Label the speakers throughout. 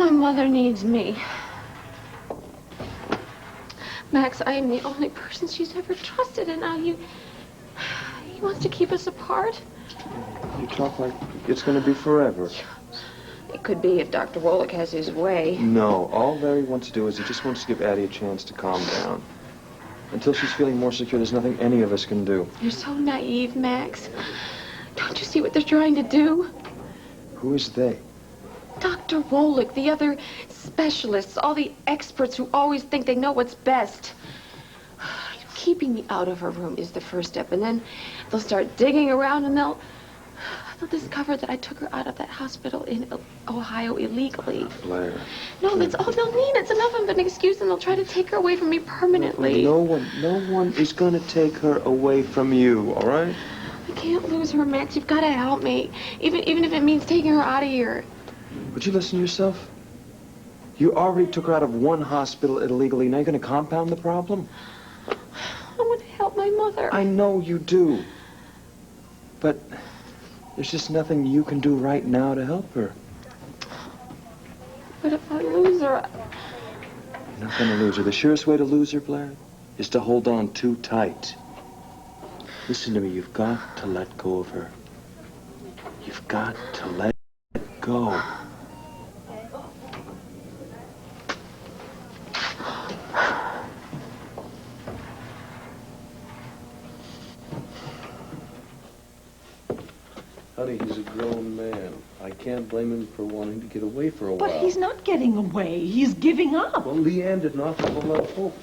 Speaker 1: My mother needs me. Max, I am the only person she's ever trusted, and now he wants to keep us apart.
Speaker 2: You talk like it's going to be forever.
Speaker 1: It could be if Dr. Wolick has his way.
Speaker 2: No, all Larry wants to do is he just wants to give Addie a chance to calm down. Until she's feeling more secure, there's nothing any of us can do.
Speaker 1: You're so naive, Max. Don't you see what they're trying to do?
Speaker 2: Who is they?
Speaker 1: Dr. Wolick, the other specialists, all the experts who always think they know what's best. Keeping me out of her room is the first step, and then they'll start digging around and they'll discover that I took her out of that hospital in Ohio illegally.
Speaker 2: Blair.
Speaker 1: No, that's all they'll need. It's enough of an excuse, and they'll try to take her away from me permanently.
Speaker 2: No one is going to take her away from you, all right?
Speaker 1: I can't lose her, Max. You've got to help me, even if it means taking her out of here.
Speaker 2: Would you listen to yourself? You already took her out of one hospital illegally. Now you're going to compound the problem?
Speaker 1: I want to help my mother.
Speaker 2: I know you do. But there's just nothing you can do right now to help her.
Speaker 1: But if I lose her...
Speaker 2: You're not going to lose her. The surest way to lose her, Blair, is to hold on too tight. Listen to me. You've got to let go of her. You've got to let go.
Speaker 3: Honey, he's a grown man. I can't blame him for wanting to get away for a while.
Speaker 4: But he's not getting away. He's giving up.
Speaker 3: Well, Leanne did not have a lot of hope.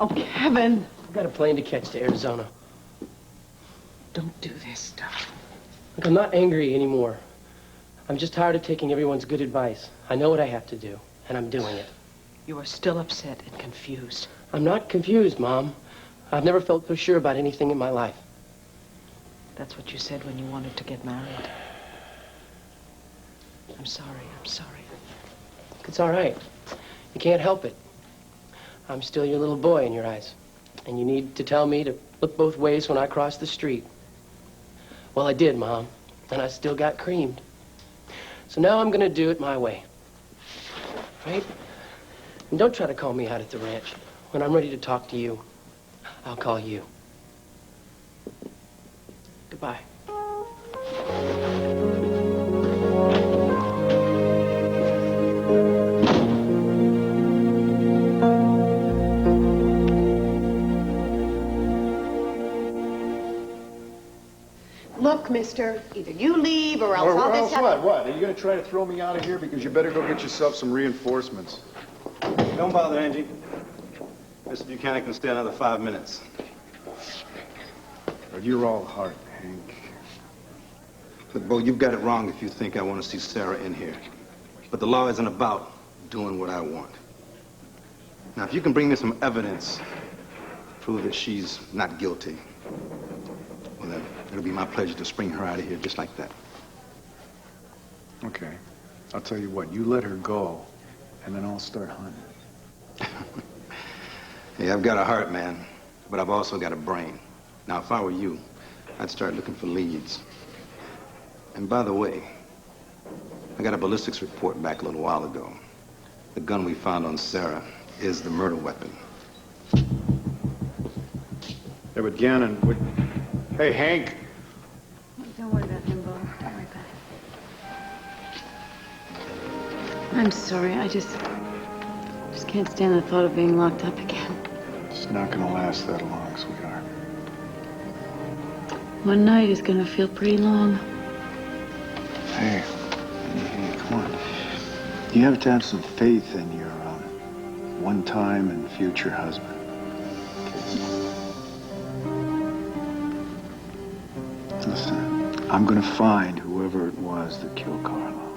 Speaker 4: Oh, Kevin.
Speaker 5: I've got a plane to catch to Arizona.
Speaker 4: Don't do this stuff.
Speaker 5: Look, I'm not angry anymore. I'm just tired of taking everyone's good advice. I know what I have to do, and I'm doing it.
Speaker 4: You are still upset and confused.
Speaker 5: I'm not confused, Mom. I've never felt so sure about anything in my life.
Speaker 4: That's what you said when you wanted to get married. I'm sorry.
Speaker 5: It's all right. You can't help it. I'm still your little boy in your eyes. And you need to tell me to look both ways when I cross the street. Well, I did, Mom. And I still got creamed. So now I'm going to do it my way. Right? And don't try to call me out at the ranch. When I'm ready to talk to you, I'll call you. Goodbye.
Speaker 6: Look, mister, either you leave or else
Speaker 7: Or
Speaker 6: I'll
Speaker 7: else
Speaker 6: just
Speaker 7: what? What? Are you going to try to throw me out of here? Because you better go get yourself some reinforcements.
Speaker 8: Don't bother, Angie. Mr. Buchanan can stay another 5 minutes.
Speaker 7: But you're all heart, Hank.
Speaker 8: Look, Bo, you've got it wrong if you think I want to see Sarah in here. But the law isn't about doing what I want. Now, if you can bring me some evidence, prove that she's not guilty, well, then it'll be my pleasure to spring her out of here just like that.
Speaker 7: Okay. I'll tell you what. You let her go, and then I'll start hunting.
Speaker 8: Hey, I've got a heart, man, but I've also got a brain. Now, if I were you, I'd start looking for leads. And by the way, I got a ballistics report back a little while ago. The gun we found on Sarah is the murder weapon.
Speaker 7: Yeah, but Gannon would... Hey, Hank.
Speaker 1: Don't worry about him, Bo. Don't worry about it. I'm sorry. I just can't stand the thought of being locked up again.
Speaker 7: It's not going to last that long, sweetheart.
Speaker 1: One night is gonna feel pretty long.
Speaker 7: Hey, come on. You have to have some faith in your one-time and future husband. Okay? Listen, I'm gonna find whoever it was that killed Carlo.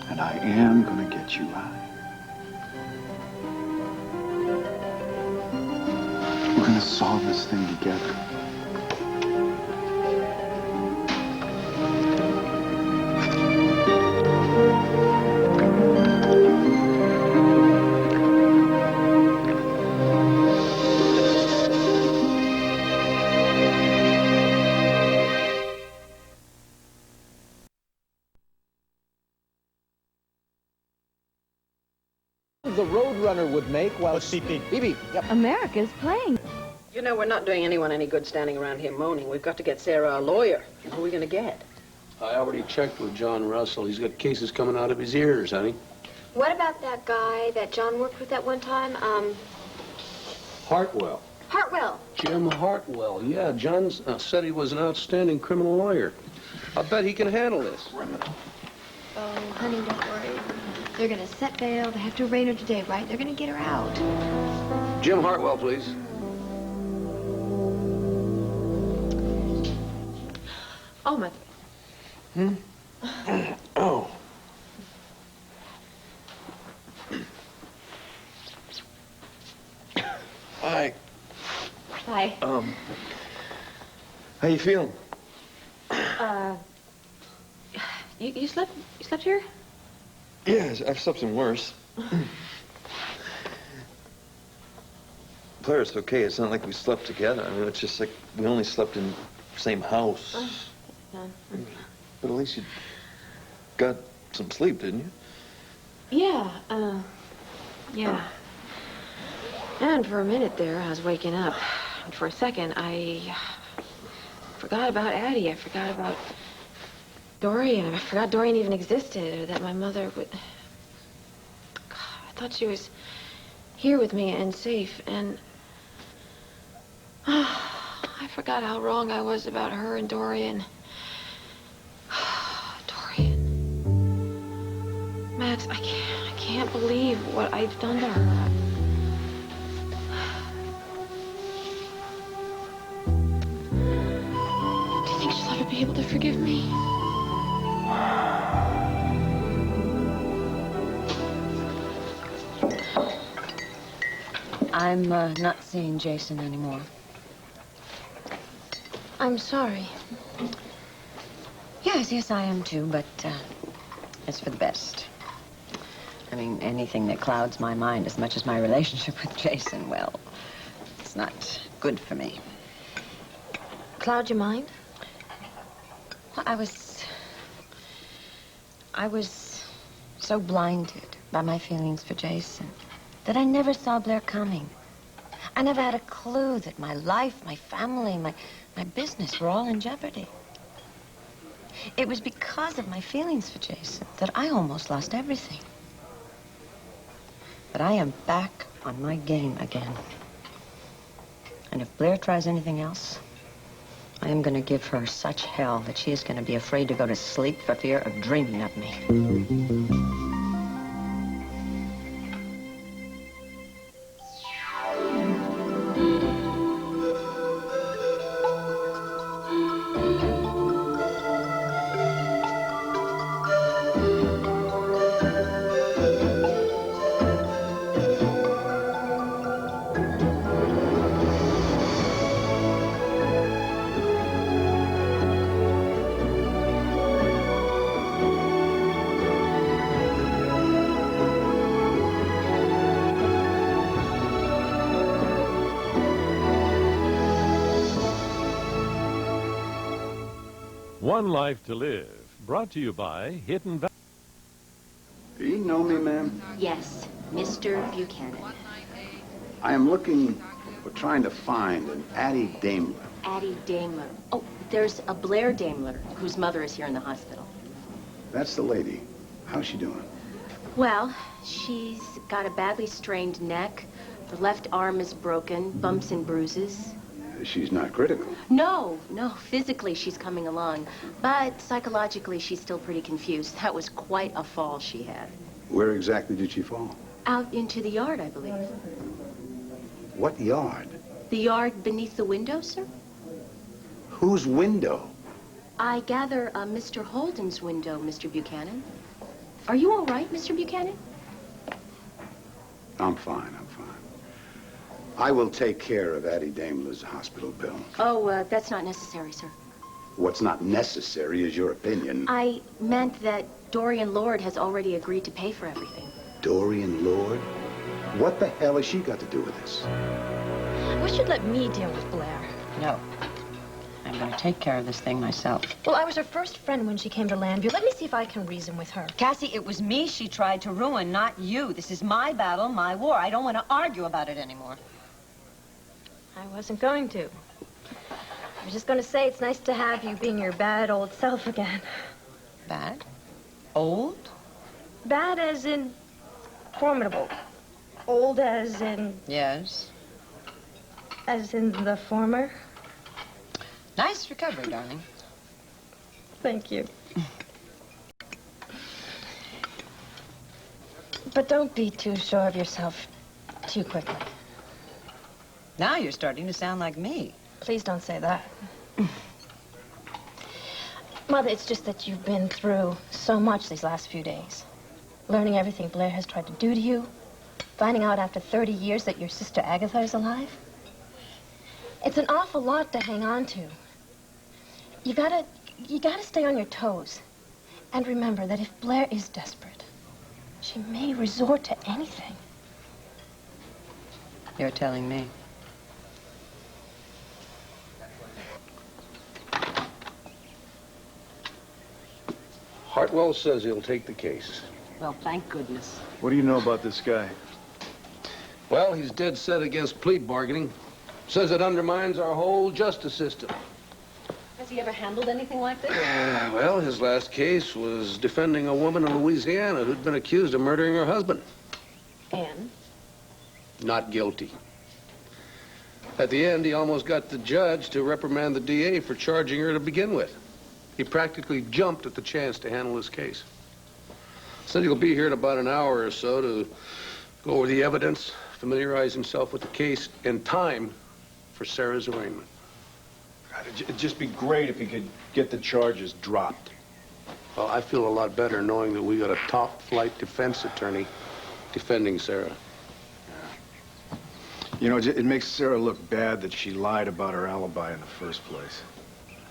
Speaker 7: And I am gonna get you out. We're gonna solve this thing together.
Speaker 9: the Roadrunner would make while...
Speaker 10: What's CP?
Speaker 9: BB, yep.
Speaker 11: America's playing.
Speaker 4: You know, we're not doing anyone any good standing around here moaning. We've got to get Sarah a lawyer. Who are we going to get?
Speaker 3: I already checked with John Russell. He's got cases coming out of his ears, honey.
Speaker 1: What about that guy that John worked with that one time?
Speaker 3: Hartwell.
Speaker 1: Hartwell.
Speaker 3: Jim Hartwell. Yeah, John said he was an outstanding criminal lawyer. I'll bet he can handle this.
Speaker 11: Oh, honey, don't worry. They're gonna set bail. They have to arraign her today, right? They're gonna get her out.
Speaker 3: Jim Hartwell, please.
Speaker 1: Oh, my...
Speaker 2: Oh. Hi.
Speaker 1: Hi.
Speaker 2: How you feeling?
Speaker 1: You slept here?
Speaker 2: Yeah, I've slept in worse. Blair, it's okay. It's not like we slept together. I mean, it's just like we only slept in the same house. But at least you got some sleep, didn't you?
Speaker 1: Yeah, yeah. And for a minute there, I was waking up. And for a second, I forgot about Addie. I forgot about Dorian. I forgot Dorian even existed, or that my mother would... God, I thought she was here with me and safe, and... I forgot how wrong I was about her and Dorian. Dorian. Max, I can't believe what I've done to her. Do you think she'll ever be able to forgive me?
Speaker 11: I'm not seeing Jason anymore.
Speaker 1: I'm sorry.
Speaker 11: Yes, I am too, but it's for the best. I mean, anything that clouds my mind as much as my relationship with Jason, well, it's not good for me.
Speaker 1: Cloud your mind?
Speaker 11: Well, I was so blinded by my feelings for Jason that I never saw Blair coming. I never had a clue that my life, my family, my business were all in jeopardy. It was because of my feelings for Jason that I almost lost everything. But I am back on my game again. And if Blair tries anything else, I am going to give her such hell that she is going to be afraid to go to sleep for fear of dreaming of me.
Speaker 12: One Life to Live, brought to you by Hidden Valley.
Speaker 7: Do you know me, ma'am?
Speaker 13: Yes, Mr. Buchanan.
Speaker 7: I am looking or trying to find an Addie Daimler.
Speaker 13: Addie Daimler. Oh, there's a Blair Daimler, whose mother is here in the hospital.
Speaker 7: That's the lady. How's she doing?
Speaker 13: Well, she's got a badly strained neck. The left arm is broken, bumps and bruises.
Speaker 7: She's not critical.
Speaker 13: No, physically she's coming along. But psychologically, she's still pretty confused. That was quite a fall she had.
Speaker 7: Where exactly did she fall?
Speaker 13: Out into the yard, I believe.
Speaker 7: What yard?
Speaker 13: The yard beneath the window, sir?
Speaker 7: Whose window?
Speaker 13: I gather Mr. Holden's window, Mr. Buchanan. Are you all right, Mr. Buchanan?
Speaker 7: I'm fine. I will take care of Addie Daimler's hospital bill.
Speaker 13: Oh, that's not necessary, sir.
Speaker 7: What's not necessary is your opinion.
Speaker 13: I meant that Dorian Lord has already agreed to pay for everything.
Speaker 7: Dorian Lord? What the hell has she got to do with this?
Speaker 11: We should let me deal with Blair.
Speaker 13: No. I'm
Speaker 11: going to take care of this thing myself.
Speaker 10: Well, I was her first friend when she came to Landview. Let me see if I can reason with her.
Speaker 11: Cassie, it was me she tried to ruin, not you. This is my battle, my war. I don't want to argue about it anymore.
Speaker 10: I wasn't going to. I was just going to say it's nice to have you being your bad old self again.
Speaker 11: Bad? Old?
Speaker 10: Bad as in formidable. Old as in...
Speaker 11: Yes.
Speaker 10: As in the former.
Speaker 11: Nice recovery, darling.
Speaker 10: Thank you. But don't be too sure of yourself too quickly.
Speaker 11: Now you're starting to sound like me.
Speaker 10: Please don't say that. Mother, it's just that you've been through so much these last few days. Learning everything Blair has tried to do to you. Finding out after 30 years that your sister Agatha is alive. It's an awful lot to hang on to. You gotta stay on your toes. And remember that if Blair is desperate, she may resort to anything.
Speaker 11: You're telling me.
Speaker 3: Hartwell says he'll take the case.
Speaker 11: Well, thank goodness.
Speaker 7: What do you know about this guy?
Speaker 3: Well, he's dead set against plea bargaining. Says it undermines our whole justice system.
Speaker 11: Has he ever handled anything like this?
Speaker 3: Well, his last case was defending a woman in Louisiana who'd been accused of murdering her husband.
Speaker 10: And?
Speaker 3: Not guilty. At the end, he almost got the judge to reprimand the DA for charging her to begin with. He practically jumped at the chance to handle his case. Said he'll be here in about an hour or so to go over the evidence, familiarize himself with the case in time for Sarah's arraignment.
Speaker 2: God, it'd just be great if he could get the charges dropped.
Speaker 3: Well, I feel a lot better knowing that we got a top-flight defense attorney defending Sarah.
Speaker 7: You know, it makes Sarah look bad that she lied about her alibi in the first place.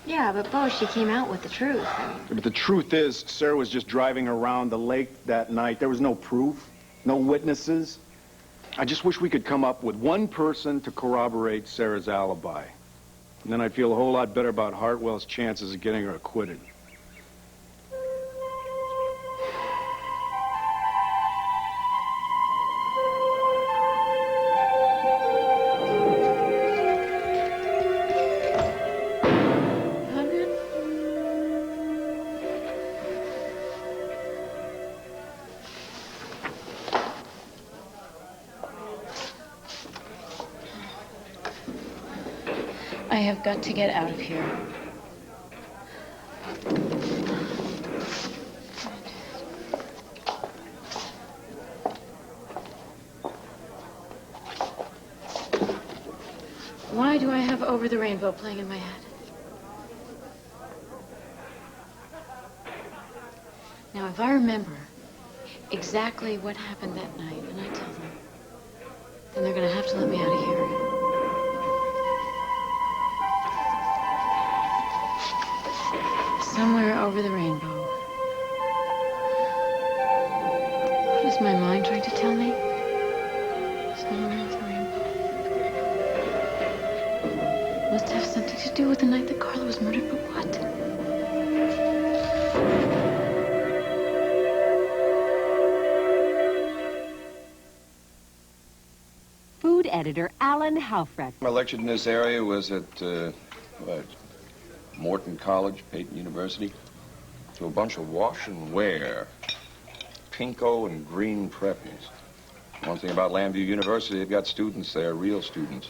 Speaker 1: Yeah, but Bo, she came out with the truth.
Speaker 7: But the truth is, Sarah was just driving around the lake that night. There was no proof, no witnesses. I just wish we could come up with one person to corroborate Sarah's alibi. And then I'd feel a whole lot better about Hartwell's chances of getting her acquitted.
Speaker 13: I have got to get out of here. Why do I have Over the Rainbow playing in my head? Now, if I remember exactly what happened that night, and I tell them, then they're going to have to let me out of here. Somewhere over the rainbow. What is my mind trying to tell me? Somewhere over the rainbow. Must have something to do with the night that Carla was murdered, but what?
Speaker 14: Food editor Alan Haufrecht.
Speaker 15: I lectured in this area was at, Morton College, Peyton University, to a bunch of wash and wear, pinko and green preppies. One thing about Landview University, they've got students there, real students.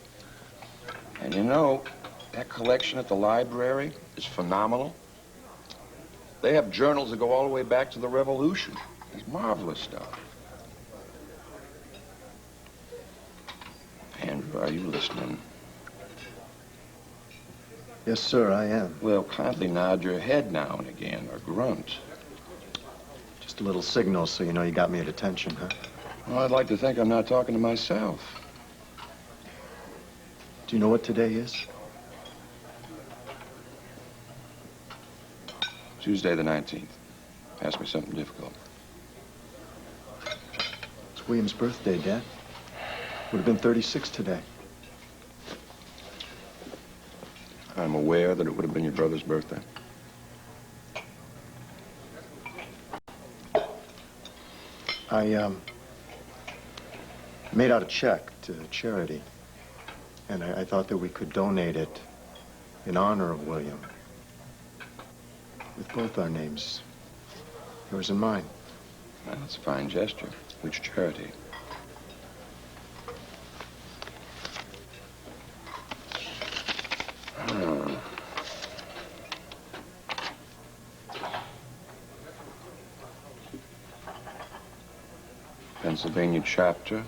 Speaker 15: And you know, that collection at the library is phenomenal. They have journals that go all the way back to the Revolution. It's marvelous stuff. Andrew, are you listening?
Speaker 7: Yes, sir, I am.
Speaker 15: Well, kindly nod your head now and again, or grunt.
Speaker 7: Just a little signal so you know you got me at attention, huh?
Speaker 15: Well, I'd like to think I'm not talking to myself.
Speaker 7: Do you know what today is?
Speaker 15: Tuesday the 19th. Ask me something difficult.
Speaker 7: It's William's birthday, Dad. Would have been 36 today.
Speaker 15: I'm aware that it would have been your brother's birthday.
Speaker 2: I made out a check to charity, and I thought that we could donate it in honor of William, with both our names, yours and mine.
Speaker 15: Well, that's a fine gesture. Which charity? Pennsylvania chapter,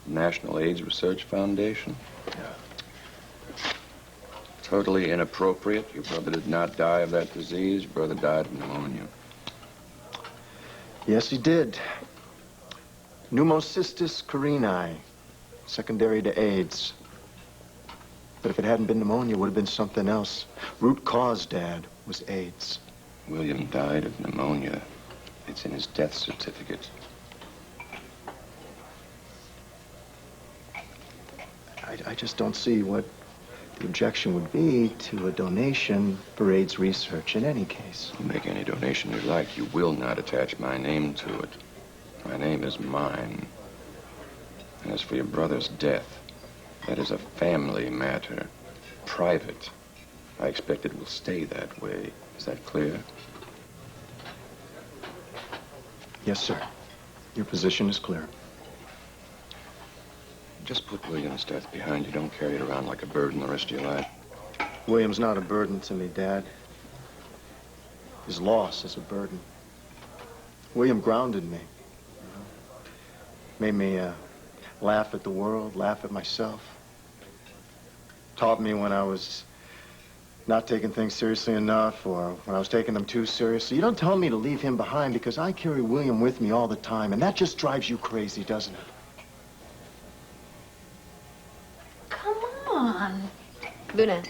Speaker 15: National AIDS Research Foundation.
Speaker 2: Yeah.
Speaker 15: Totally inappropriate. Your brother did not die of that disease. Your brother died of pneumonia.
Speaker 2: Yes, he did. Pneumocystis carinii, secondary to AIDS. But if it hadn't been pneumonia, it would have been something else. Root cause, Dad, was AIDS.
Speaker 15: William died of pneumonia. It's in his death certificate.
Speaker 2: I just don't see what the objection would be to a donation for AIDS research in any case.
Speaker 15: You make any donation you like. You will not attach my name to it. My name is mine. And as for your brother's death, that is a family matter. Private. I expect it will stay that way. Is that clear?
Speaker 2: Yes, sir. Your position is clear.
Speaker 15: Just put William's death behind you. Don't carry it around like a burden the rest of your life.
Speaker 2: William's not a burden to me, Dad. His loss is a burden. William grounded me. Made me laugh at the world, laugh at myself. Taught me when I was not taking things seriously enough or when I was taking them too seriously. You don't tell me to leave him behind because I carry William with me all the time, and that just drives you crazy, doesn't it?
Speaker 10: Luna,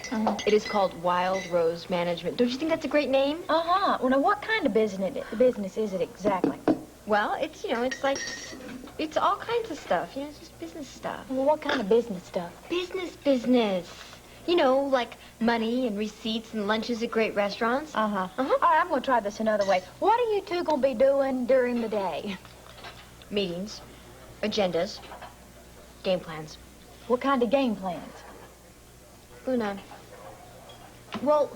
Speaker 10: it is called Wild Rose Management. Don't you think that's a great name?
Speaker 16: Uh-huh. Well, now, what kind of business is it exactly?
Speaker 10: Well, it's, you know, it's like, it's all kinds of stuff. You know, it's just business stuff.
Speaker 16: Well, what kind of business stuff?
Speaker 10: Business. You know, like money and receipts and lunches at great restaurants.
Speaker 16: Uh-huh. All right, I'm going to try this another way. What are you two going to be doing during the day?
Speaker 10: Meetings, agendas, game plans.
Speaker 16: What kind of game plans?
Speaker 10: Luna. Well,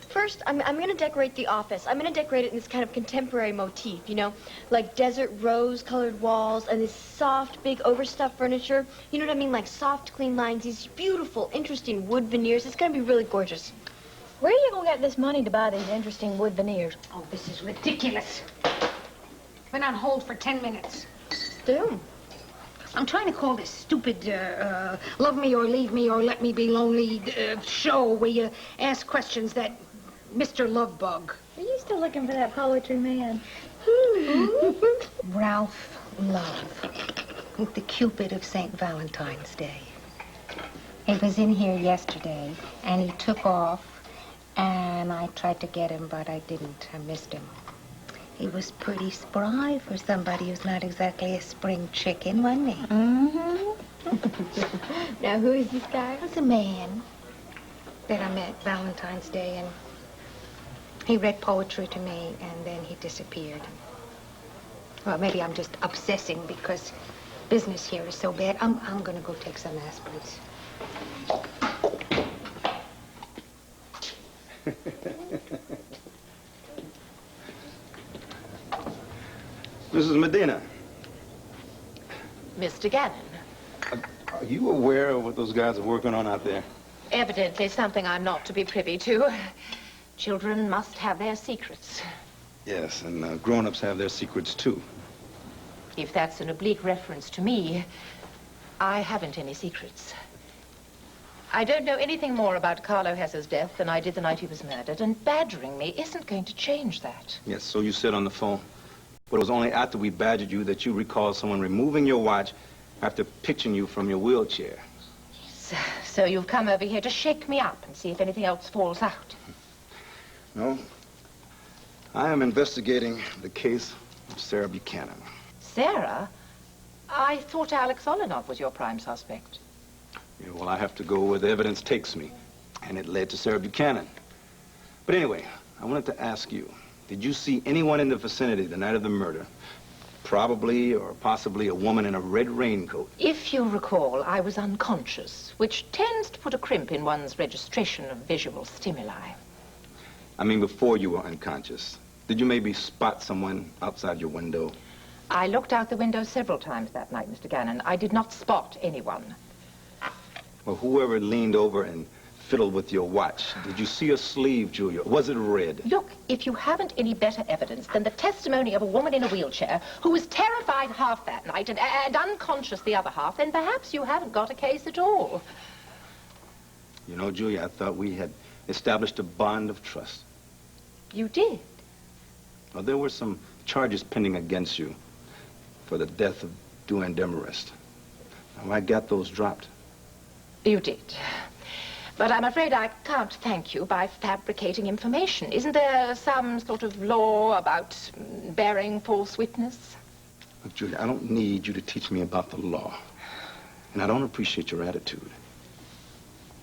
Speaker 10: first, I'm going to decorate the office. I'm going to decorate it in this kind of contemporary motif, you know, like desert rose-colored walls and this soft, big, overstuffed furniture. You know what I mean? Like soft, clean lines, these beautiful, interesting wood veneers. It's going to be really gorgeous.
Speaker 16: Where are you going to get this money to buy these interesting wood veneers?
Speaker 6: Oh, this is ridiculous. Been on hold for 10 minutes.
Speaker 10: Damn.
Speaker 6: I'm trying to call this stupid Love Me or Leave Me or Let Me Be Lonely show where you ask questions that Mr. Lovebug.
Speaker 16: Are you still looking for that poetry man?
Speaker 17: Ralph Love, the Cupid of St. Valentine's Day. He was in here yesterday, and he took off, and I tried to get him, but I didn't. I missed him. He was pretty spry for somebody who's not exactly a spring chicken, wasn't he?
Speaker 10: Mm-hmm. Now, who is this guy?
Speaker 17: He was a man that I met Valentine's Day, and he read poetry to me, and then he disappeared. Well, maybe I'm just obsessing because business here is so bad. I'm going to go take some aspirins.
Speaker 8: Mrs. Medina.
Speaker 18: Mr. Gannon.
Speaker 8: Are you aware of what those guys are working on out there?
Speaker 18: Evidently something I'm not to be privy to. Children must have their secrets.
Speaker 8: Yes, and grown-ups have their secrets, too.
Speaker 18: If that's an oblique reference to me, I haven't any secrets. I don't know anything more about Carlo Hesse's death than I did the night he was murdered, and badgering me isn't going to change that.
Speaker 8: Yes, so you said on the phone. But it was only after we badgered you that you recalled someone removing your watch after pitching you from your wheelchair.
Speaker 18: So you've come over here to shake me up and see if anything else falls out.
Speaker 8: No. I am investigating the case of Sarah Buchanan.
Speaker 18: Sarah? I thought Alex Olenov was your prime suspect.
Speaker 8: Yeah, well, I have to go where the evidence takes me. And it led to Sarah Buchanan. But anyway, I wanted to ask you, did you see anyone in the vicinity the night of the murder? Probably or possibly a woman in a red raincoat.
Speaker 18: If you recall, I was unconscious, which tends to put a crimp in one's registration of visual stimuli.
Speaker 8: I mean, before you were unconscious. Did you maybe spot someone outside your window?
Speaker 18: I looked out the window several times that night, Mr. Gannon. I did not spot anyone.
Speaker 8: Well, whoever leaned over and fiddled with your watch, did you see a sleeve, Julia? Was it red?
Speaker 18: Look, if you haven't any better evidence than the testimony of a woman in a wheelchair who was terrified half that night and unconscious the other half, then perhaps you haven't got a case at all.
Speaker 8: You know, Julia, I thought we had established a bond of trust.
Speaker 18: You did?
Speaker 8: Well, there were some charges pending against you for the death of Dorian Demarest. Now, I got those dropped.
Speaker 18: You did. But I'm afraid I can't thank you by fabricating information. Isn't there some sort of law about bearing false witness?
Speaker 8: Look, Julia, I don't need you to teach me about the law. And I don't appreciate your attitude.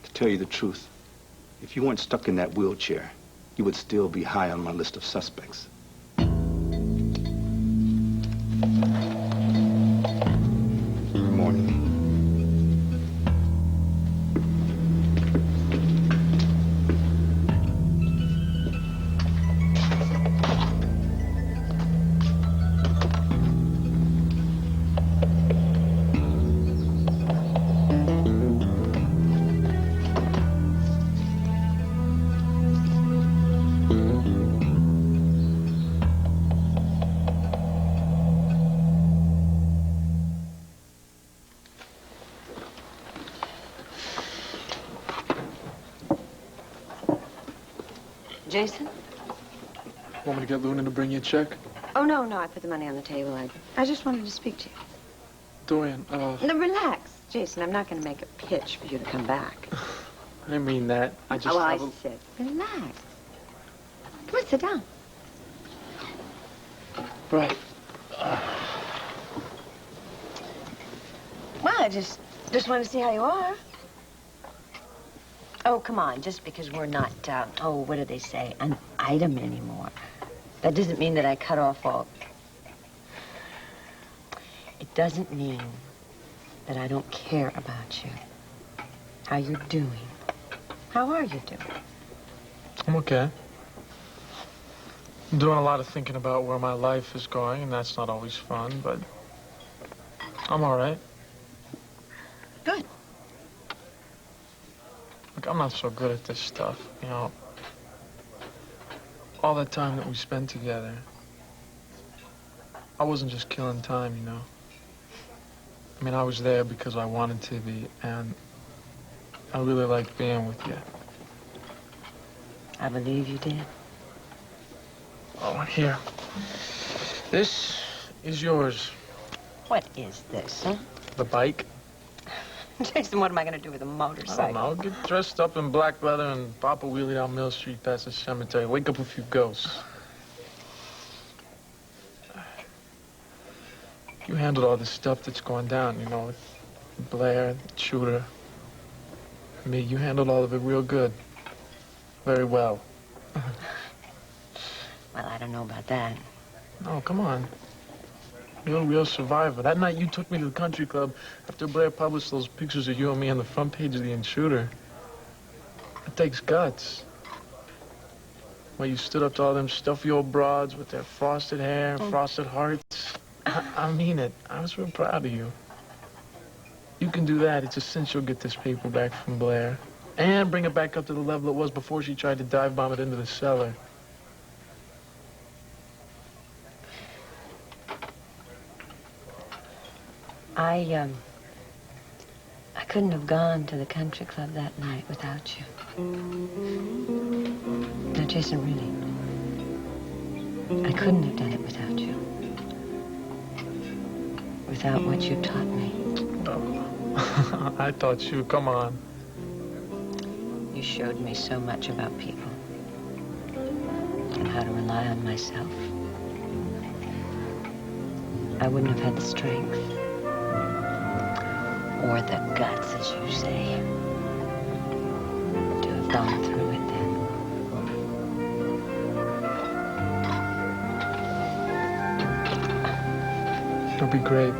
Speaker 8: To tell you the truth, if you weren't stuck in that wheelchair, you would still be high on my list of suspects. Good morning.
Speaker 19: Jason?
Speaker 20: Want me to get Luna to bring you a check?
Speaker 19: Oh, no, I put the money on the table. I just wanted to speak to you.
Speaker 20: Dorian,
Speaker 19: No, relax. Jason, I'm not going to make a pitch for you to come back.
Speaker 20: I didn't mean that. I just...
Speaker 19: I said relax. Come on, sit down.
Speaker 20: Right.
Speaker 19: Well, I just wanted to see how you are. Oh, come on. Just because we're not, what do they say, an item anymore. That doesn't mean that I cut off all... It doesn't mean that I don't care about you. How you're doing. How are you doing?
Speaker 20: I'm okay. I'm doing a lot of thinking about where my life is going, and that's not always fun, but I'm all right.
Speaker 19: Good.
Speaker 20: Look, I'm not so good at this stuff, you know. All that time that we spent together, I wasn't just killing time, you know. I mean, I was there because I wanted to be, and I really liked being with you.
Speaker 19: I believe you did.
Speaker 20: Oh, here. This is yours.
Speaker 19: What is this, huh?
Speaker 20: The bike.
Speaker 19: Jason, what am I going to do with a motorcycle?
Speaker 20: I don't know. Get dressed up in black leather and pop a wheelie down Mill Street past the cemetery. Wake up a few ghosts. You handled all this stuff that's going down, you know, with Blair, Shooter, me. You handled all of it real good. Very well.
Speaker 19: Well, I don't know about that.
Speaker 20: No, come on. You're a real survivor. That night you took me to the country club after Blair published those pictures of you and me on the front page of the Intruder. It takes guts. Well, you stood up to all them stuffy old broads with their frosted hair and frosted hearts. I mean it. I was real proud of you. You can do that. It's essential to get this paper back from Blair. And bring it back up to the level it was before she tried to dive bomb it into the cellar.
Speaker 19: I couldn't have gone to the country club that night without you. No, Jason, really. I couldn't have done it without you. Without what you taught me.
Speaker 20: Oh. I taught you. Come on.
Speaker 19: You showed me so much about people. And how to rely on myself. I wouldn't have had the strength. Or the guts, as you say, to have gone through it then.
Speaker 20: It'll be great.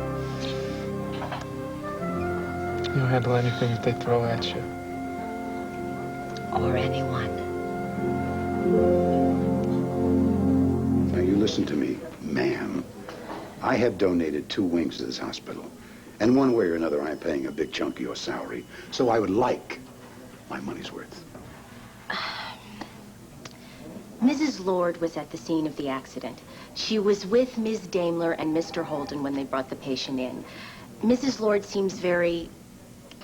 Speaker 20: You'll handle anything that they throw at you.
Speaker 19: Or anyone.
Speaker 21: Now, you listen to me, ma'am. I have donated 2 wings to this hospital. And one way or another, I'm paying a big chunk of your salary. So I would like my money's worth.
Speaker 13: Mrs. Lord was at the scene of the accident. She was with Ms. Daimler and Mr. Holden when they brought the patient in. Mrs. Lord seems very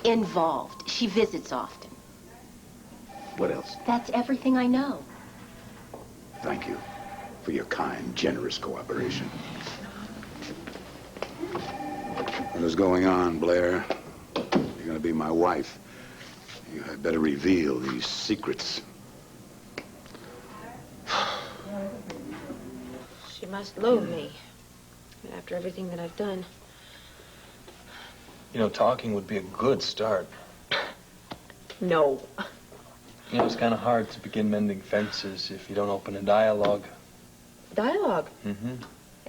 Speaker 13: involved. She visits often.
Speaker 21: What else?
Speaker 13: That's everything I know.
Speaker 21: Thank you for your kind, generous cooperation. What is going on, Blair? You're going to be my wife. You had better reveal these secrets.
Speaker 1: She must loathe me after everything that I've done.
Speaker 2: You know, talking would be a good start.
Speaker 1: No.
Speaker 2: You know, it's kind of hard to begin mending fences if you don't open a dialogue.
Speaker 1: Dialogue?
Speaker 2: Mm-hmm.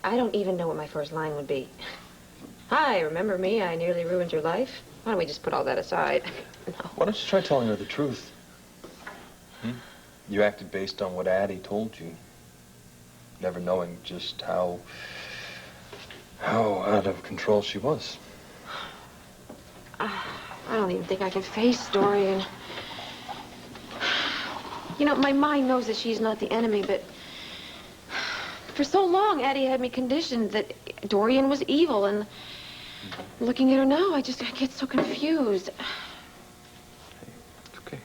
Speaker 1: I don't even know what my first line would be. Hi, remember me? I nearly ruined your life. Why don't we just put all that aside? No.
Speaker 2: Why don't you try telling her the truth? You acted based on what Addie told you, never knowing just how out of control she was.
Speaker 1: I don't even think I can face Dorian. You know, my mind knows that she's not the enemy, but for so long, Addie had me conditioned that Dorian was evil, and looking at her now, I get so confused.
Speaker 2: It's okay.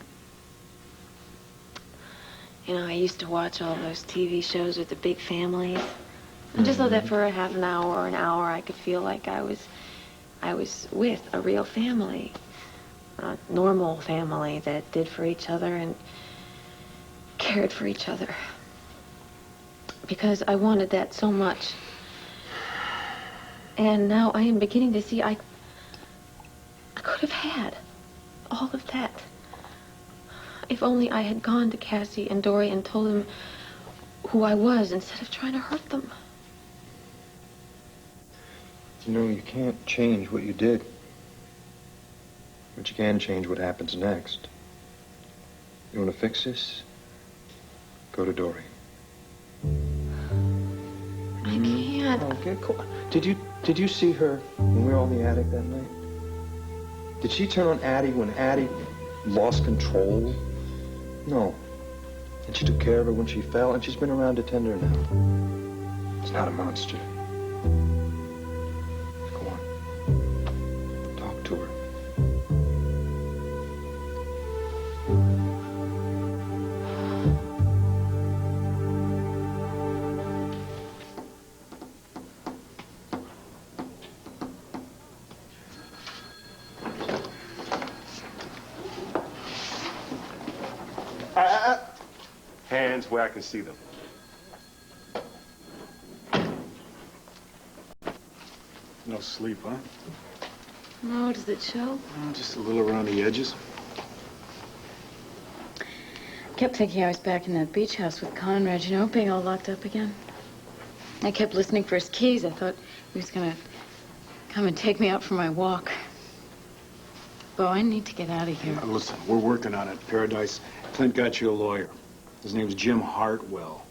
Speaker 1: You know, I used to watch all those TV shows with the big families. And just so that for a half an hour or an hour, I could feel like I was with a real family. A normal family that did for each other and cared for each other. Because I wanted that so much. And now I am beginning to see I could have had all of that. If only I had gone to Cassie and Dory and told them who I was instead of trying to hurt them.
Speaker 2: You know, you can't change what you did. But you can change what happens next. You want to fix this? Go to Dory.
Speaker 1: I can't.
Speaker 2: Okay, cool. Did you see her when we were all in the attic that night? Did she turn on Addie when Addie lost control? No. And she took care of her when she fell, and she's been around to tend her now. It's not a monster. Go on. Talk to her.
Speaker 7: Hands where I can see them. No sleep, huh?
Speaker 1: No, does it show?
Speaker 7: Just a little around the edges.
Speaker 22: Kept thinking I was back in that beach house with Conrad, you know, being all locked up again. I kept listening for his keys. I thought he was gonna come and take me out for my walk. Bo, I need to get out of here.
Speaker 7: Listen, we're working on it. Paradise, Clint got you a lawyer. His name's Jim Hartwell.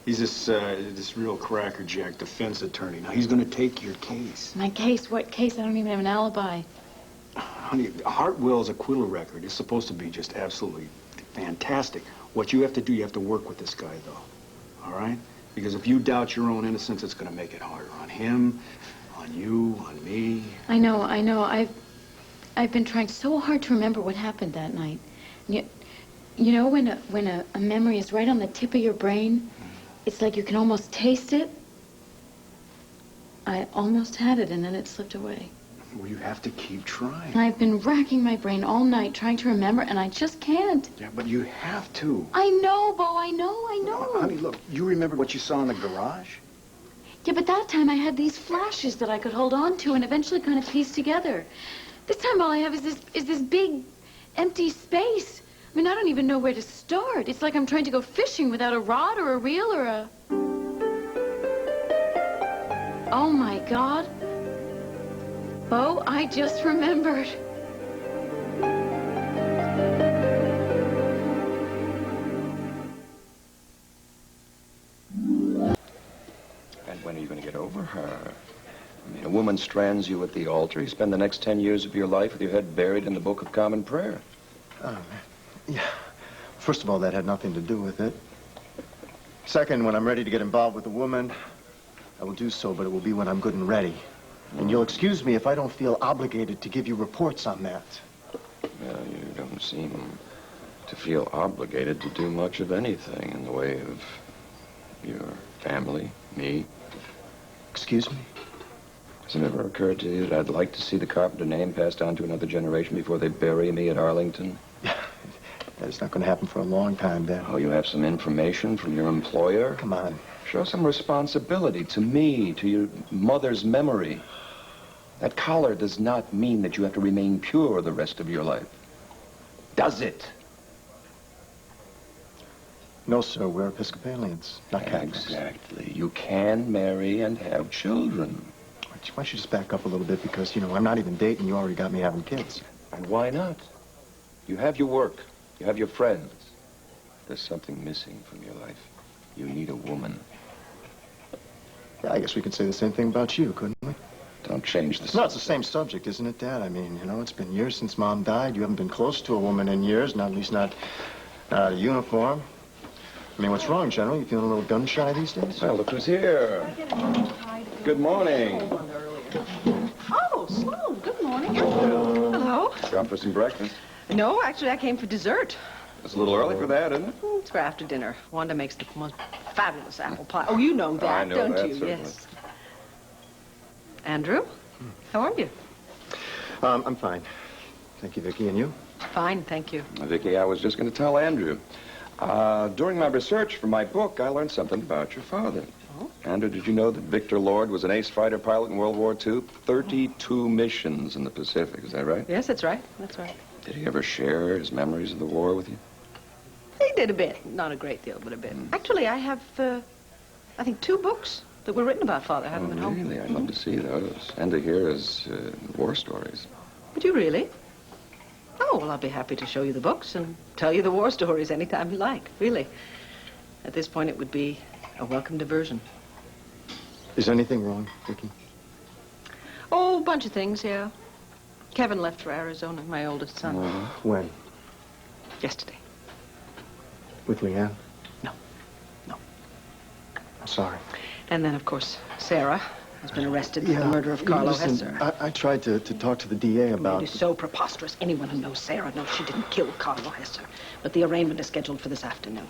Speaker 7: He's this real crackerjack defense attorney. Now, he's going to take your case.
Speaker 22: My case? What case? I don't even have an alibi.
Speaker 7: Honey, Hartwell's acquittal record is supposed to be just absolutely fantastic. What you have to do, you have to work with this guy, though. All right? Because if you doubt your own innocence, it's going to make it harder on him, on you, on me.
Speaker 22: I know. I've been trying so hard to remember what happened that night. You know when a memory is right on the tip of your brain, it's like you can almost taste it. I almost had it, and then it slipped away.
Speaker 7: Well, you have to keep trying.
Speaker 22: I've been racking my brain all night trying to remember, and I just can't.
Speaker 7: Yeah, but you have to.
Speaker 22: I know, Bo, I know.
Speaker 7: Honey, look, you remember what you saw in the garage?
Speaker 22: Yeah, but that time I had these flashes that I could hold on to and eventually kind of piece together. This time all I have is this big, empty space.
Speaker 1: I mean, I don't even know where to start. It's like I'm trying to go fishing without a rod or a reel or a... Oh, my God. Bo, I just remembered.
Speaker 15: And when are you going to get over her? I mean, a woman strands you at the altar. You spend the next 10 years of your life with your head buried in the Book of Common Prayer.
Speaker 5: Yeah. First of all, that had nothing to do with it. Second, when I'm ready to get involved with a woman, I will do so, but it will be when I'm good and ready. And you'll excuse me if I don't feel obligated to give you reports on that.
Speaker 15: Well, you don't seem to feel obligated to do much of anything in the way of your family, me.
Speaker 5: Excuse me?
Speaker 15: Has it ever occurred to you that I'd like to see the Carpenter name passed on to another generation before they bury me at Arlington?
Speaker 5: That's not going to happen for a long time, Ben.
Speaker 15: Oh, you have some information from your employer?
Speaker 5: Come on.
Speaker 15: Show some responsibility to me, to your mother's memory. That collar does not mean that you have to remain pure the rest of your life. Does it?
Speaker 5: No, sir. We're Episcopalians, not Catholics.
Speaker 15: Exactly. You can marry and have children.
Speaker 5: Why don't you just back up a little bit because, you know, I'm not even dating. You already got me having kids.
Speaker 15: And why not? You have your work. You have your friends. There's something missing from your life. You need a woman.
Speaker 5: Yeah, I guess we could say the same thing about you, couldn't we?
Speaker 15: Don't change the subject.
Speaker 5: No, it's the same subject, isn't it, Dad? I mean, you know, it's been years since Mom died. You haven't been close to a woman in years, not at least not out of uniform. I mean, what's wrong, General? You feeling a little gun-shy these days?
Speaker 15: Well, look who's here. Good morning.
Speaker 4: Oh, Sloan, good morning. Hello.
Speaker 15: Come for some breakfast.
Speaker 4: No, actually, I came for dessert.
Speaker 15: It's a little early for that, isn't it?
Speaker 4: It's for after dinner. Wanda makes the most fabulous apple pie. Oh, you know that,
Speaker 15: I know
Speaker 4: don't
Speaker 15: that,
Speaker 4: you?
Speaker 15: certainly.
Speaker 4: Yes. Andrew, how are you?
Speaker 5: I'm fine. Thank you, Vicki. And you?
Speaker 4: Fine, thank you.
Speaker 15: Vicki, I was just going to tell Andrew. During my research for my book, I learned something about your father.
Speaker 4: Oh?
Speaker 15: Andrew, did you know that Victor Lord was an ace fighter pilot in World War II? 32 missions in the Pacific, is that right?
Speaker 4: Yes, that's right. That's right.
Speaker 15: Did he ever share his memories of the war with you?
Speaker 4: He did a bit. Not a great deal, but a bit. Actually, I have, I think, 2 books that were written about Father. I have them at home.
Speaker 15: Really? I'd love to see those. And to hear his war stories.
Speaker 4: Would you really? Oh, well, I'll be happy to show you the books and tell you the war stories anytime you like, really. At this point, it would be a welcome diversion.
Speaker 5: Is anything wrong, Vicki?
Speaker 4: Oh, a bunch of things, yeah. Kevin left for Arizona, my oldest son.
Speaker 5: When?
Speaker 4: Yesterday.
Speaker 5: With Leanne?
Speaker 4: No.
Speaker 5: I'm sorry.
Speaker 4: And then, of course, Sarah has been arrested for the murder of Carlo
Speaker 5: listen,
Speaker 4: Hesser.
Speaker 5: I tried to talk to the DA about...
Speaker 4: It is so preposterous. Anyone who knows Sarah knows she didn't kill Carlo Hesser. But the arraignment is scheduled for this afternoon.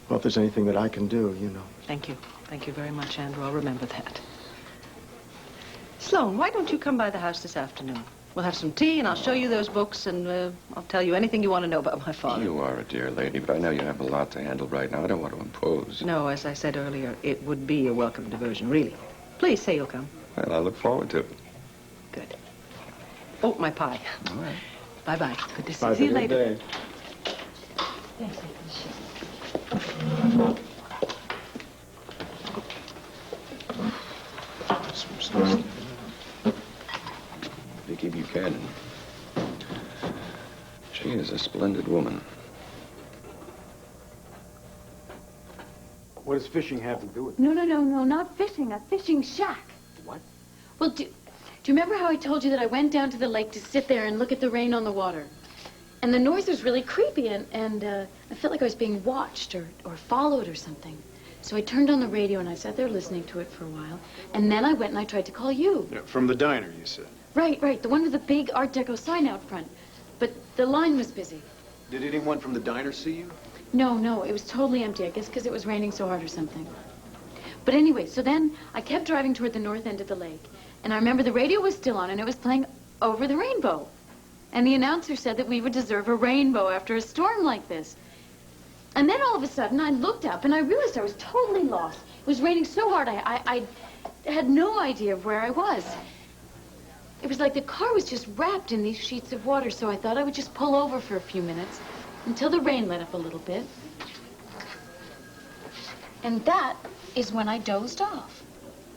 Speaker 5: Well, if there's anything that I can do, you know.
Speaker 4: Thank you. Thank you very much, Andrew. I'll remember that. Sloan, why don't you come by the house this afternoon? We'll have some tea, and I'll show you those books, and I'll tell you anything you want to know about my father.
Speaker 15: You are a dear lady, but I know you have a lot to handle right now. I don't want to impose.
Speaker 4: No, as I said earlier, it would be a welcome diversion, really. Please say you'll come.
Speaker 15: Well, I look forward to it.
Speaker 4: Good. Oh, my pie.
Speaker 15: All right.
Speaker 4: Bye-bye. Good to see
Speaker 5: Bye,
Speaker 4: you later.
Speaker 5: Day.
Speaker 15: Vicki Buchanan. She is a splendid woman.
Speaker 7: What does fishing have to do with it?
Speaker 1: No, not fishing. A fishing shack.
Speaker 7: What?
Speaker 1: Well, do you remember how I told you that I went down to the lake to sit there and look at the rain on the water? And the noise was really creepy, and I felt like I was being watched or followed or something. So I turned on the radio, and I sat there listening to it for a while. And then I went and I tried to call you.
Speaker 7: Yeah, from the diner, you said.
Speaker 1: Right. The one with the big Art Deco sign out front. But the line was busy.
Speaker 7: Did anyone from the diner see you?
Speaker 1: No, it was totally empty. I guess because it was raining so hard or something. But anyway, so then I kept driving toward the north end of the lake. And I remember the radio was still on, and it was playing Over the Rainbow. And the announcer said that we would deserve a rainbow after a storm like this. And then all of a sudden, I looked up, and I realized I was totally lost. It was raining so hard, I had no idea of where I was. It was like the car was just wrapped in these sheets of water, so I thought I would just pull over for a few minutes until the rain let up a little bit. And that is when I dozed off.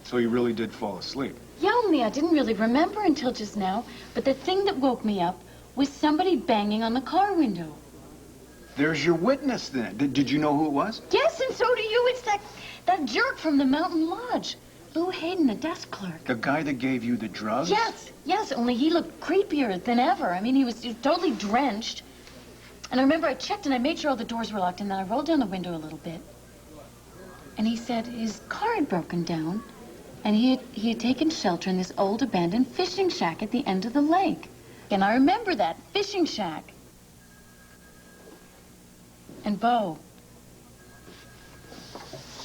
Speaker 7: So you really did fall asleep?
Speaker 1: Yeah, only I didn't really remember until just now, but the thing that woke me up was somebody banging on the car window.
Speaker 7: There's your witness then. Did you know who it was?
Speaker 1: Yes, and so do you. It's that jerk from the Mountain Lodge. Lou Hayden, the desk clerk.
Speaker 7: The guy that gave you the drugs?
Speaker 1: Yes, only he looked creepier than ever. I mean, he was totally drenched. And I remember I checked and I made sure all the doors were locked, and then I rolled down the window a little bit. And he said his car had broken down, and he had taken shelter in this old abandoned fishing shack at the end of the lake. And I remember that fishing shack. And Bo.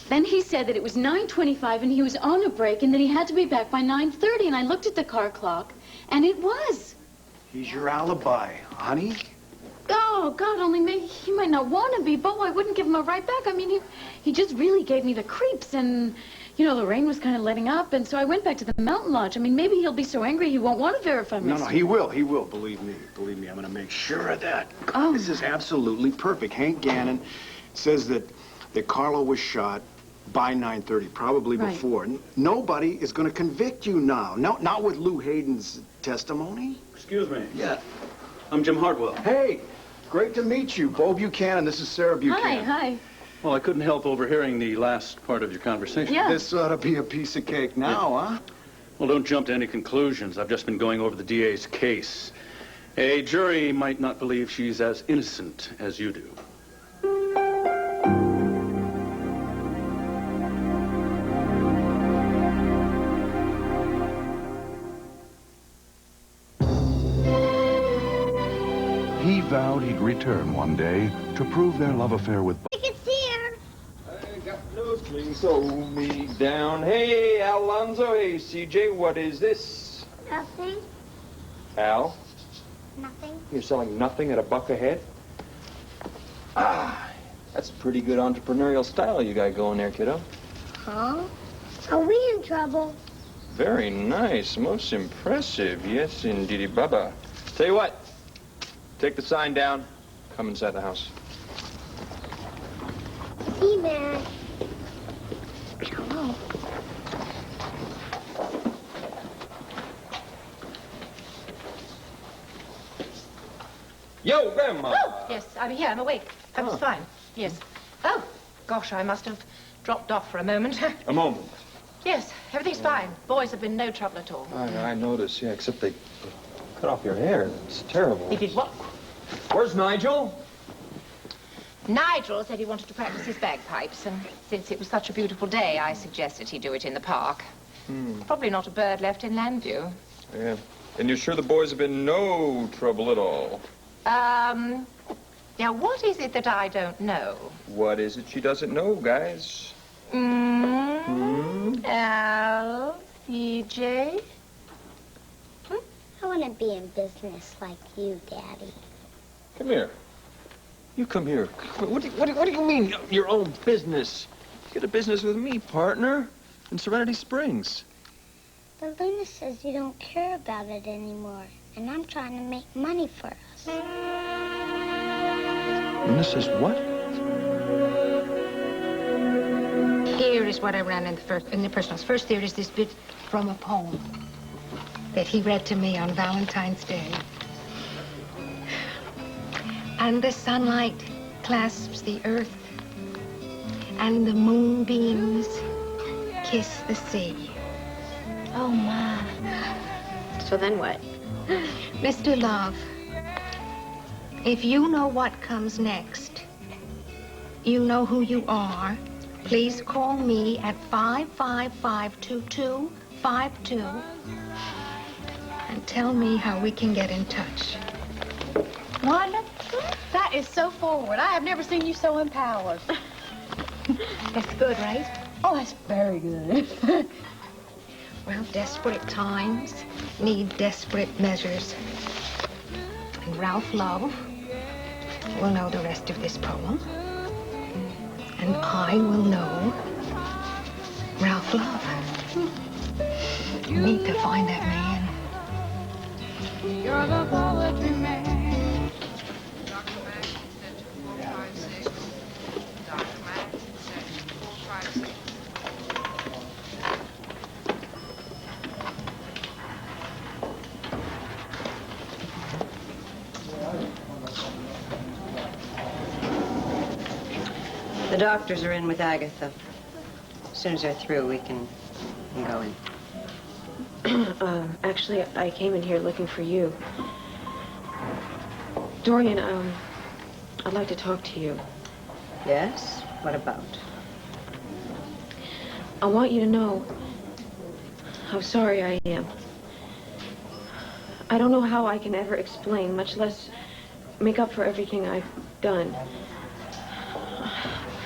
Speaker 1: Then he said that it was 9:25 and he was on a break and that he had to be back by 9:30, and I looked at the car clock, and it was.
Speaker 7: He's your alibi, honey.
Speaker 1: Oh, God, only maybe he might not want to be. Bo, I wouldn't give him a ride back. I mean, he just really gave me the creeps, and, you know, the rain was kind of letting up, and so I went back to the Mountain Lodge. I mean, maybe he'll be so angry he won't want to verify my
Speaker 7: No, he will, believe me. Believe me, I'm gonna make sure of that.
Speaker 1: Oh.
Speaker 7: This is absolutely perfect. Hank Gannon says that Carlo was shot by 9:30, probably
Speaker 1: Right.
Speaker 7: before. Nobody is gonna convict you now. No, not with Lou Hayden's testimony.
Speaker 9: Excuse me.
Speaker 7: Yeah.
Speaker 9: I'm Jim Hartwell.
Speaker 7: Hey, great to meet you. Bo Buchanan, this is Sarah Buchanan.
Speaker 1: Hi.
Speaker 9: Well, I couldn't help overhearing the last part of your conversation.
Speaker 1: Yeah.
Speaker 7: This ought to be a piece of cake now, huh?
Speaker 9: Well, don't jump to any conclusions. I've just been going over the DA's case. A jury might not believe she's as innocent as you do.
Speaker 12: He vowed he'd return one day to prove their love affair with...
Speaker 23: It's here.
Speaker 24: I got news, please. Hold me down. Hey, Alonzo. Hey, CJ, what is this?
Speaker 23: Nothing.
Speaker 24: Al,
Speaker 23: Nothing.
Speaker 24: you're selling nothing at $1 a head? Ah, that's pretty good entrepreneurial style you got going there, kiddo.
Speaker 23: Huh? Are we in trouble?
Speaker 24: Very nice. Most impressive. Yes, indeedy, Baba. Tell you what. Take the sign down. Come inside the house.
Speaker 23: See, man. Hello.
Speaker 24: Yo, Grandma.
Speaker 18: Oh, yes, I'm here. I'm awake. I was fine. Yes. Oh, gosh, I must have dropped off for a moment.
Speaker 24: A moment.
Speaker 18: Yes, everything's fine. Boys have been no trouble at all.
Speaker 24: I noticed, yeah, except they cut off your hair. It's terrible.
Speaker 18: He did what?
Speaker 24: Where's Nigel?
Speaker 18: Nigel said he wanted to practice his bagpipes, and since it was such a beautiful day, I suggested he do it in the park. Probably not a bird left in Landview.
Speaker 24: Yeah. And you're sure the boys have been no trouble at all?
Speaker 18: Now, what is it that I don't know?
Speaker 24: What is it she doesn't know, guys?
Speaker 18: Al, CJ?
Speaker 23: I want to be in business like you, Daddy.
Speaker 24: Come here. You come here. What do you mean, your own business? Get a business with me, partner, in Serenity Springs.
Speaker 23: But Luna says you don't care about it anymore, and I'm trying to make money for us.
Speaker 24: And this is what?
Speaker 17: Here is what I ran in the personals. First, there is this bit from a poem that he read to me on Valentine's Day. And the sunlight clasps the earth, and the moonbeams kiss the sea.
Speaker 10: Oh, my. So then what?
Speaker 17: Mr. Love, if you know what comes next, you know who you are, please call me at 555-2252 and tell me how we can get in touch.
Speaker 22: Wanda, that is so forward. I have never seen you so empowered.
Speaker 17: That's good, right?
Speaker 22: Oh, that's very good.
Speaker 17: Well, desperate times need desperate measures. And Ralph Love will know the rest of this poem. And I will know Ralph Love. You need to find that man
Speaker 22: You're the poetry man.
Speaker 19: The doctors are in with Agatha. As soon as they're through, we can go in.
Speaker 1: Actually, I came in here looking for you. Dorian, I'd like to talk to you.
Speaker 19: Yes? What about?
Speaker 1: I want you to know how sorry I am. I don't know how I can ever explain, much less make up for everything I've done.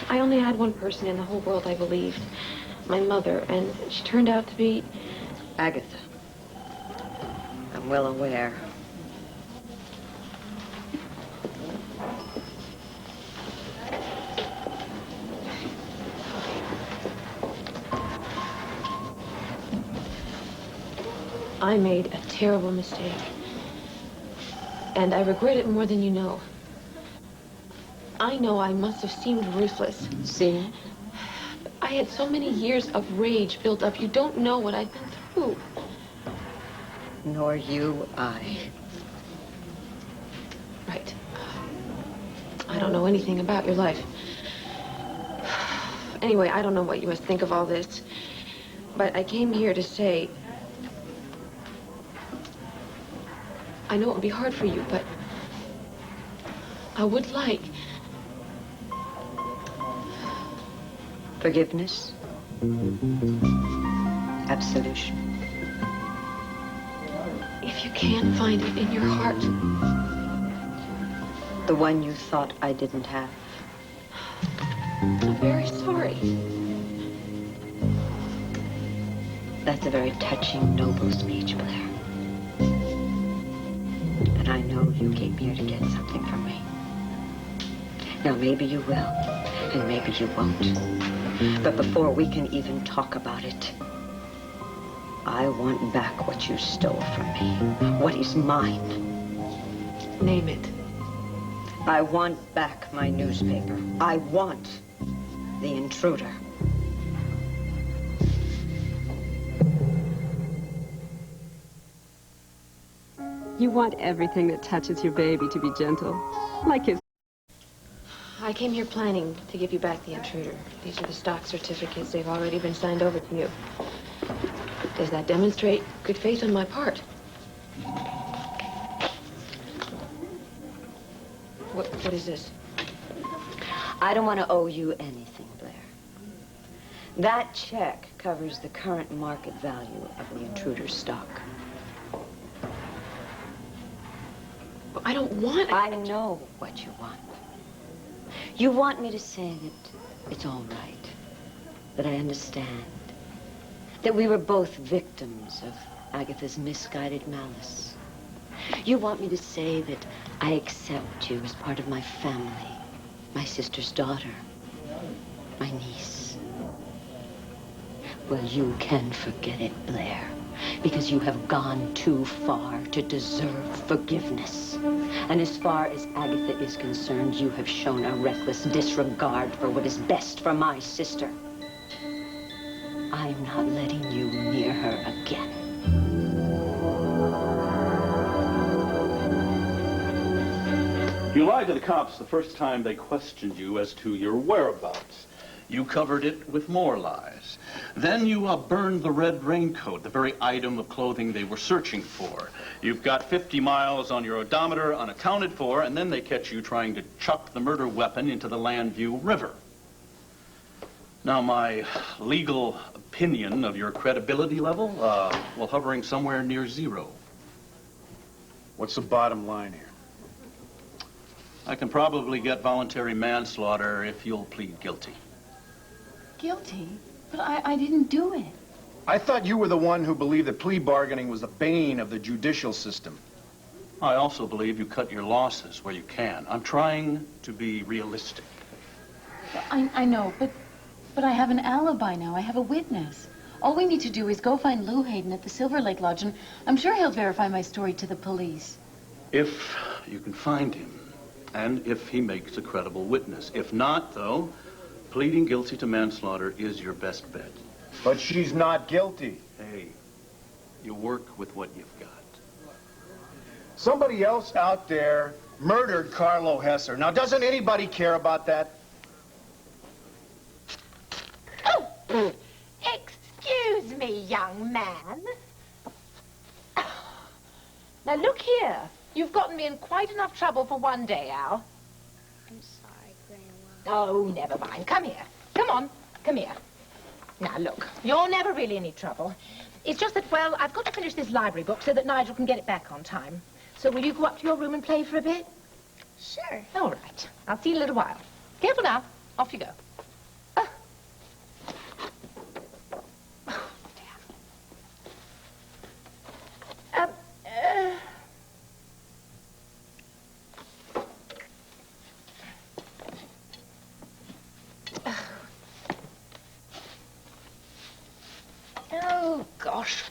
Speaker 1: I only had one person in the whole world I believed, my mother, and she turned out to be...
Speaker 19: Agatha. I'm well aware.
Speaker 1: I made a terrible mistake. And I regret it more than you know. I know I must have seemed ruthless.
Speaker 19: See?
Speaker 1: I had so many years of rage built up. You don't know what I've been through.
Speaker 19: Nor you, I.
Speaker 1: Right. I don't know anything about your life. Anyway, I don't know what you must think of all this. But I came here to say... I know it would be hard for you, but... I would like...
Speaker 19: Forgiveness? Absolution?
Speaker 1: If you can't find it in your heart...
Speaker 19: The one you thought I didn't have.
Speaker 1: I'm very sorry.
Speaker 19: That's a very touching, noble speech, Blair. And I know you came here to get something from me. Now, maybe you will, and maybe you won't. But before we can even talk about it, I want back what you stole from me. What is mine.
Speaker 1: Name it.
Speaker 19: I want back my newspaper. I want the intruder.
Speaker 3: You want everything that touches your baby to be gentle, like his...
Speaker 1: I came here planning to give you back the intruder. These are the stock certificates. They've already been signed over to you. Does that demonstrate good faith on my part? What is this?
Speaker 19: I don't want to owe you anything, Blair. That check covers the current market value of the intruder's stock.
Speaker 1: But I don't want it.
Speaker 19: I know what you want. You want me to say that it's all right, that I understand, that we were both victims of Agatha's misguided malice. You want me to say that I accept you as part of my family, my sister's daughter, my niece. Well, you can forget it, Blair, because you have gone too far to deserve forgiveness. And as far as Agatha is concerned, you have shown a reckless disregard for what is best for my sister. I'm not letting you near her again.
Speaker 9: You lied to the cops the first time they questioned you as to your whereabouts. You covered it with more lies. Then you burned the red raincoat, the very item of clothing they were searching for. You've got 50 miles on your odometer unaccounted for, and then they catch you trying to chuck the murder weapon into the Landview River. Now, my legal opinion of your credibility level, well, hovering somewhere near zero.
Speaker 7: What's the bottom line here?
Speaker 9: I can probably get voluntary manslaughter if you'll plead guilty.
Speaker 22: Guilty? But I didn't do it.
Speaker 7: I thought you were the one who believed that plea bargaining was the bane of the judicial system.
Speaker 9: I also believe you cut your losses where you can. I'm trying to be realistic.
Speaker 22: I know, but I have an alibi now. I have a witness. All we need to do is go find Lou Hayden at the Silver Lake Lodge, and I'm sure he'll verify my story to the police.
Speaker 9: If you can find him, and if he makes a credible witness. If not, though, pleading guilty to manslaughter is your best bet.
Speaker 7: But she's not guilty.
Speaker 9: Hey, you work with what you've got.
Speaker 7: Somebody else out there murdered Carlo Hesser. Now, doesn't anybody care about that?
Speaker 18: Oh, excuse me, young man. Now, look here. You've gotten me in quite enough trouble for one day, Al.
Speaker 23: I'm sorry, Grandma.
Speaker 18: Oh, never mind. Come here. Come on. Come here. Now, look, you're never really in any trouble. It's just that, well, I've got to finish this library book so that Nigel can get it back on time. So will you go up to your room and play for a bit?
Speaker 23: Sure.
Speaker 18: All right. I'll see you in a little while. Careful now. Off you go. Oh, gosh.